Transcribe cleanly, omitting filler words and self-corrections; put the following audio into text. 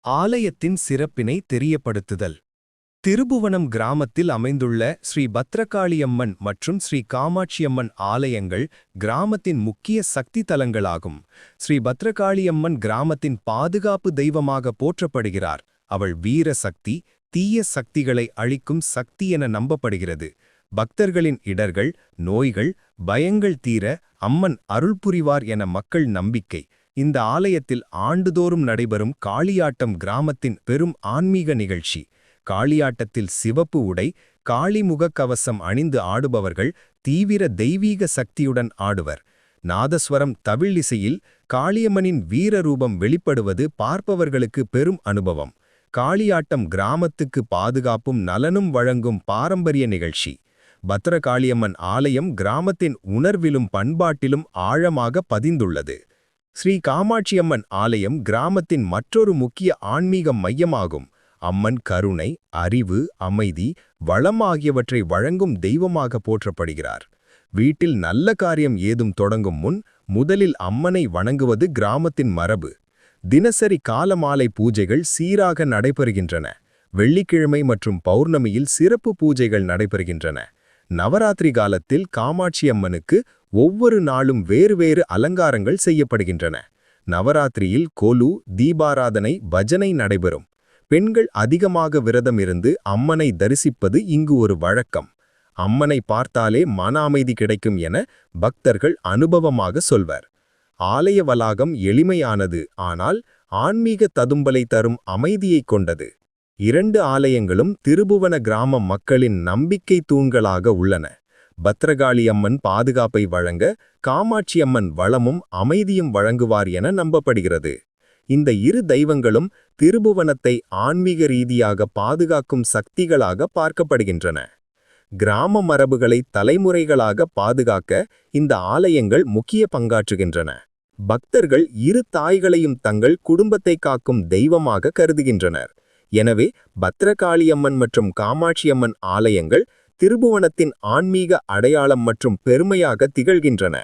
ஆலயத்தின் சிறப்பினை தெரியப்படுத்துதல். திருபுவனம் கிராமத்தில் அமைந்துள்ள ஸ்ரீ பத்ரகாளியம்மன் மற்றும் ஸ்ரீ காமாட்சியம்மன் ஆலயங்கள் கிராமத்தின் முக்கிய சக்தி தலங்களாகும். ஸ்ரீ பத்ரகாளியம்மன் கிராமத்தின் பாதுகாப்பு தெய்வமாக போற்றப்படுகிறார். அவள் வீர சக்தி, தீய சக்திகளை அழிக்கும் சக்தி என நம்பப்படுகிறது. பக்தர்களின் இடர்கள், நோய்கள், பயங்கள் தீர அம்மன் அருள் புரிவார் என மக்கள் நம்பிக்கை. இந்த ஆலயத்தில் ஆண்டுதோறும் நடைபெறும் காளியாட்டம் கிராமத்தின் பெரும் ஆன்மீக நிகழ்ச்சி. காளியாட்டத்தில் சிவப்பு உடை, காளிமுகக் கவசம் அணிந்து ஆடுபவர்கள் தீவிர தெய்வீக சக்தியுடன் ஆடுவர். நாதஸ்வரம் தவிழிசையில் காளியம்மனின் வீரரூபம் வெளிப்படுவது பார்ப்பவர்களுக்கு பெரும் அனுபவம். காளியாட்டம் கிராமத்துக்கு பாதுகாப்பும் நலனும் வழங்கும் பாரம்பரிய நிகழ்ச்சி. பத்ரகாளியம்மன் ஆலயம் கிராமத்தின் உணர்விலும் பண்பாட்டிலும் ஆழமாக பதிந்துள்ளது. ஸ்ரீ காமாட்சியம்மன் ஆலயம் கிராமத்தின் மற்றொரு முக்கிய ஆன்மீக மையமாகும். அம்மன் கருணை, அறிவு, அமைதி, வளம் ஆகியவற்றை வழங்கும் தெய்வமாக போற்றப்படுகிறார். வீட்டில் நல்ல காரியம் ஏதும் தொடங்கும் முன் முதலில் அம்மனை வணங்குவது கிராமத்தின் மரபு. தினசரி காலமாலை பூஜைகள் சீராக நடைபெறுகின்றன. வெள்ளிக்கிழமை மற்றும் பௌர்ணமியில் சிறப்பு பூஜைகள் நடைபெறுகின்றன. நவராத்திரி காலத்தில் காமாட்சியம்மனுக்கு ஒவ்வொரு நாளும் வேறு அலங்காரங்கள் செய்யப்படுகின்றன. நவராத்திரியில் கொலு, தீபாராதனை, பஜனை நடைபெறும். பெண்கள் அதிகமாக விரதம் இருந்து அம்மனை தரிசிப்பது இங்கு ஒரு வழக்கம். அம்மனை பார்த்தாலே மன அமைதி கிடைக்கும் என பக்தர்கள் அனுபவமாக சொல்வர். ஆலய வளாகம் எளிமையானது, ஆனால் ஆன்மீக ததும்பலை தரும் அமைதியைக் கொண்டது. இரண்டு ஆலயங்களும் திருபுவன கிராம மக்களின் நம்பிக்கை தூண்களாக உள்ளன. பத்ரகாளியம்மன் பாதுகாப்பை வழங்க, காமாட்சியம்மன் வளமும் அமைதியும் வழங்குவார் என நம்பப்படுகிறது. இந்த இரு தெய்வங்களும் திருபுவனத்தை ஆன்மீக ரீதியாக பாதுகாக்கும் சக்திகளாக பார்க்கப்படுகின்றன. கிராம மரபுகளை தலைமுறைகளாக பாதுகாக்க இந்த ஆலயங்கள் முக்கிய பங்காற்றுகின்றன. பக்தர்கள் இரு தாய்களையும் தங்கள் குடும்பத்தை காக்கும் தெய்வமாக கருதுகின்றனர். எனவே பத்ரகாளியம்மன் மற்றும் காமாட்சியம்மன் ஆலயங்கள் திருபுவனத்தின் ஆன்மீக அடையாளம் மற்றும் பெருமையாக திகழ்கின்றன.